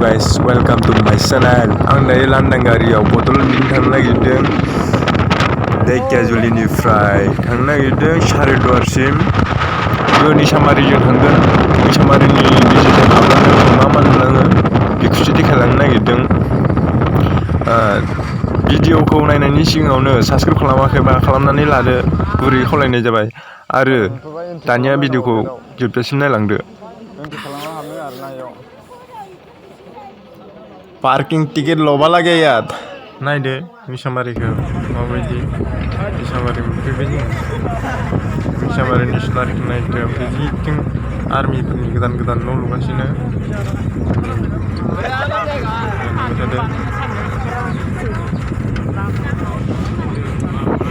guys, welcome to my channel. Ang dayo landang gariyaw bodolandau थांनो नागिरदों धेकियाजुलिनिफ्राय थांनो नागिरदों सारिद्वारसिम निसामारिजों थांगोन निसामारिनि गेजेरजों हाबलांनो मा नुलाङो बेखौसो देखायलांनो नागिरदों भिडिअखौ नायनायनि सिगाङावनो साबस्क्राइब खालामाखैबा खालामनानै लादो गुरै खावलायनाय जाबाय आरो दानिया भिडिअखौ जोबजासिम नायलांदो पार्किं टिकेट लबा लागे याद नायदो निसामारिखौ माबायदि निसामारि मोनफैबाय जों निसामारिनि सिनारिखौ नायदो ओमफ्राय जिथिं आर्मिफोरनि गोदान गोदान न' लुगासिनो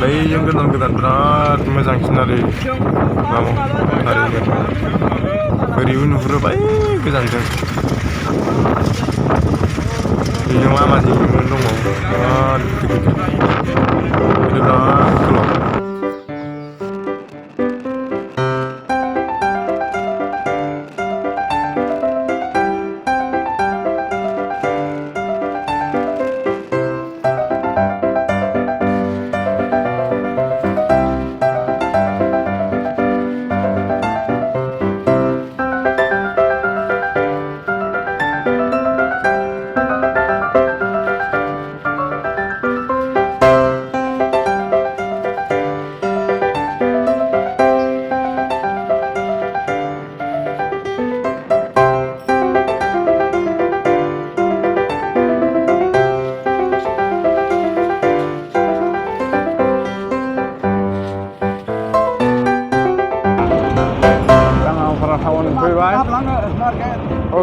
बैजों गोदान गोदान बिराद मोजां सिनारि ओरैबो नुहुरो बै गोजानजों बेजों लामा जिङावनो दङ बिराद गोलाव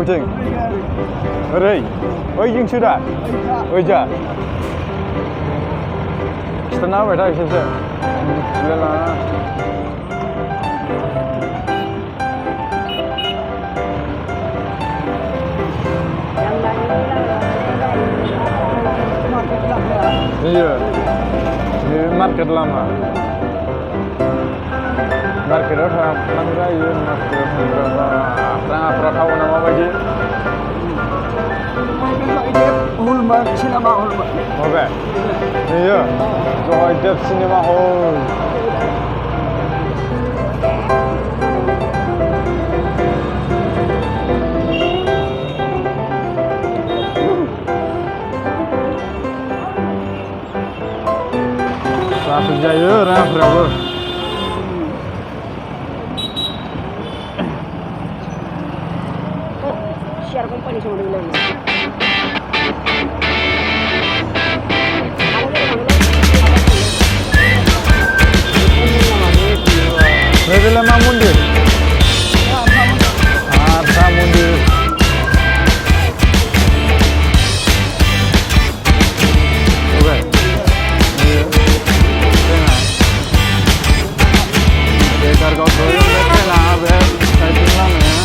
Jing, hei, oi jing sudah, oi ja. Setengah berapa sih sih? Lelah. Iya, ini market lama. Market orang mana ya? Market berapa? Pernah tahu nama bagi? Ulma cinema ulma. Oke. Iya. Joy cinema hall. Rasa jaya, berapa? Share company sama dengan ini. Level lama mundur. Harta mundur. Oke. Dekar kau doyong dekar lah, ber. Saya lama ya.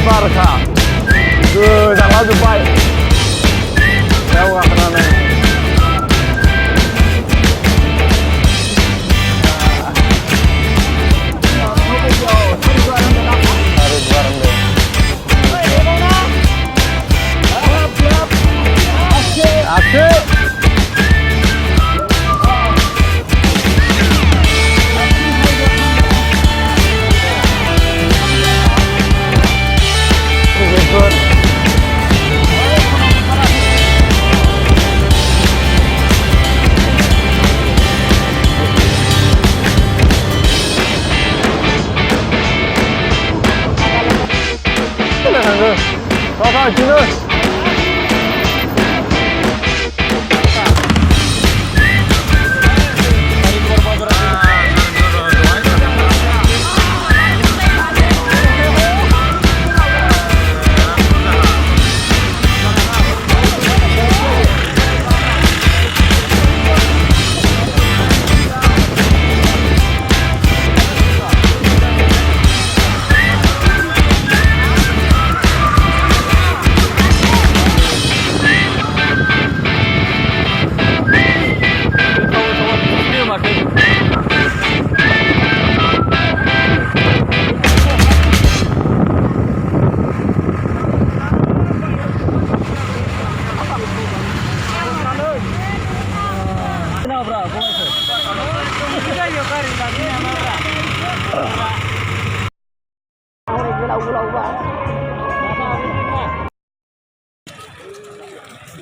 Barca, jangan lupa. Saya akan nanya. Kakak, sini.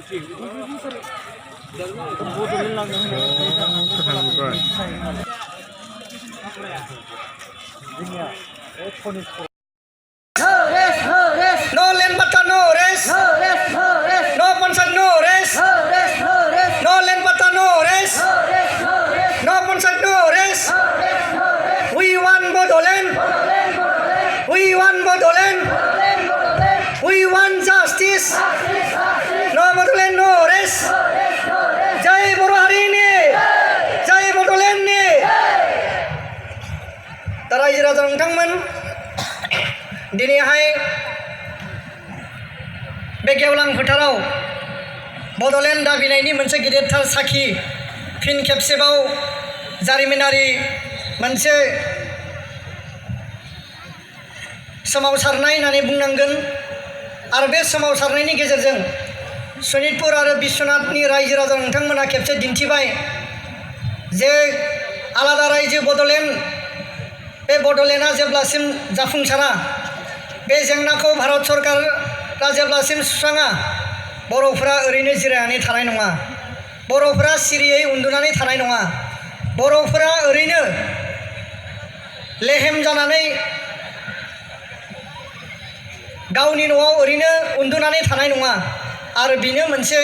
No land bata no rest. No pansat no rest. No land bata no rest. No pansat no rest. We want Bodoland. We want Bodoland. We want justice. No Bodoland no rest. Jai Boro Hari ni. Jai Bodoland ni. रायजो राजा नोंथांमोन दिनैहाय बे गेवलां फोथाराव बड'लेण्ड दाबिनायनि मोनसे गिदिरथार साखि फिन खेबसेबाव जारिमिनारि मोनसे सोमावसारनाय होननानै बुंनांगोन आरो बे सोमावसारनायनि गेजेरजों सनितपुर आरो बिश्वनाथनि रायजो राजा नोंथांमोना खेबसे दिन्थिबाय जे आलादा रायजो बड'लेण्ड बे बड'लेण्डआ जेब्लासिम जाफुंसारा बे जेंनाखौ भारत सरकारा जेब्लासिम सुस्राङा बर'फोरा ओरैनो जिरायनानै थानाय नङा बर'फोरा सिरियै उन्दुनानै थानाय नङा बर'फोरा ओरैनो लेहेम जानानै गावनि न'आव ओरैनो उन्दुनानै थानाय नङा आरो बेनो मोनसे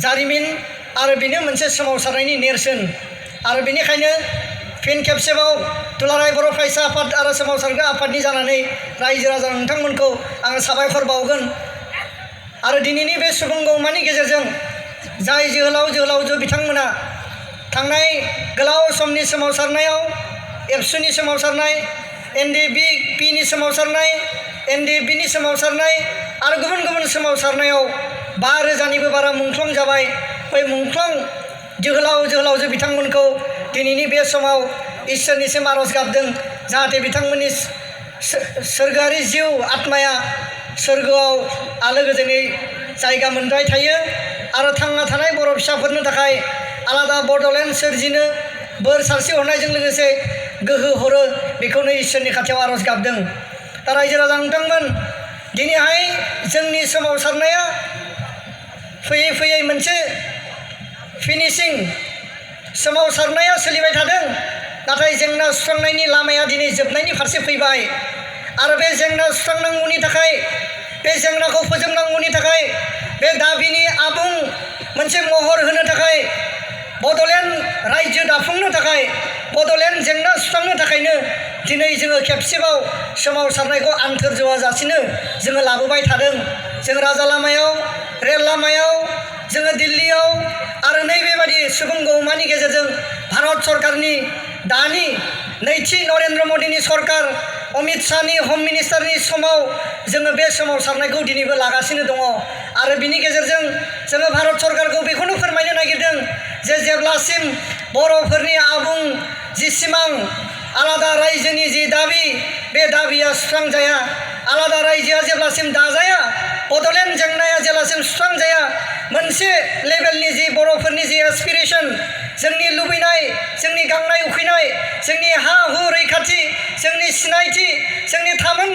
जारिमिन आरो बेनो मोनसे सोमावसारनायनि नेरसोन आरो बेनिखायनो फिन खेबसेबाव दुलाराय बर' फरायसा आफाद आरो सोमावसारग्रा आफादनि जानानै रायजो राजा नोंथांमोनखौ आङो साबायखर बावगोन आरो दिनैनि बे सुबुं गौमानि गेजेरजों जाय जोहोलावजो बिथांमोना थांनाय गोलाव समनि सोमावसारनायाव एबसुनि सोमावसारनाय NDBPनि सोमावसारनाय NDBनि सोमावसारनाय आरो गुबुन गुबुन सोमावसारनायाव 5,000निबो बारा मुंख्लं जाबाय बै मुंख्लं जोहोलावजो बिथांमोनखौ दिनैनि बे समाव इसोरनिसिम आरज गाबदों जाहाथे बिथांमोननि सोरगोआरि जिउ आत्माया सोरगोआव आलो गोजोनै जायगा मोनबाय थायो आरो थांना थानाय बर' फिसाफोरनो थाखाय आलादा बड'लेण्ड सोरजिनो बोर सारस्रि हरनायजों लोगोसे गोहो हरो बेखौनो इसोरनि खाथियाव आरज गाबदों दा रायजो राजा नोंथांमोन दिनैहाय जोंनि सोमावसारनाया फैयै फैयै मोनसे फिनिशिं सोमावसारनाया सोलिबाय थादों नाथाय जेंना सुस्रांनायनि लामाया दिनै जोबनायनि फारसे फैबाय आरो बे जेंना सुस्रांनांगौनि थाखाय बे जेंनाखौ फोजोबनांगौनि थाखाय बे दाबिनि आबुं मोनसे महर होनो थाखाय बड'लेण्ड रायजो दाफुंनो थाखाय बड'लेण्ड जेंना सुस्रांनो थाखायनो दिनै जोङो खेबसेबाव सोमावसारनायखौ आन्थोर जौआजासिनो जोङो लाबोबाय थादों जों राजा लामायाव रेल लामायाव जोङो दिल्लीयाव आरो नैबेबादि सुबुं गौमानि गेजेरजों भारत सरकारनि दानि नैथि नरेन्द्र मदिनि सरकार अमित शाहनि हम मिनिस्टारनि समाव जोङो बे सोमावसारनायखौ दिनैबो लागासिनो दङ आरो बिनि गेजेरजों जोङो भारत सरकारखौ बेखौनो फोरमायनो नागिरदों जे जेब्लासिम बर'फोरनि आबुं जि सिमां आलादा रायजोनि जि दाबि बे दाबिया सुस्रांजाया आलादा रायजोआ जेब्लासिम दाजाया बड'लेण्ड जेंनाया जेब्लासिम सुस्रांजाया मोनसे लेभेलनि जि बर'फोरनि जि एसपिरेसन जोंनि लुबैनाय जोंनि गांनाय उखैनाय जोंनि हा हु रैखाथि जोंनि सिनायथि जोंनि थामोन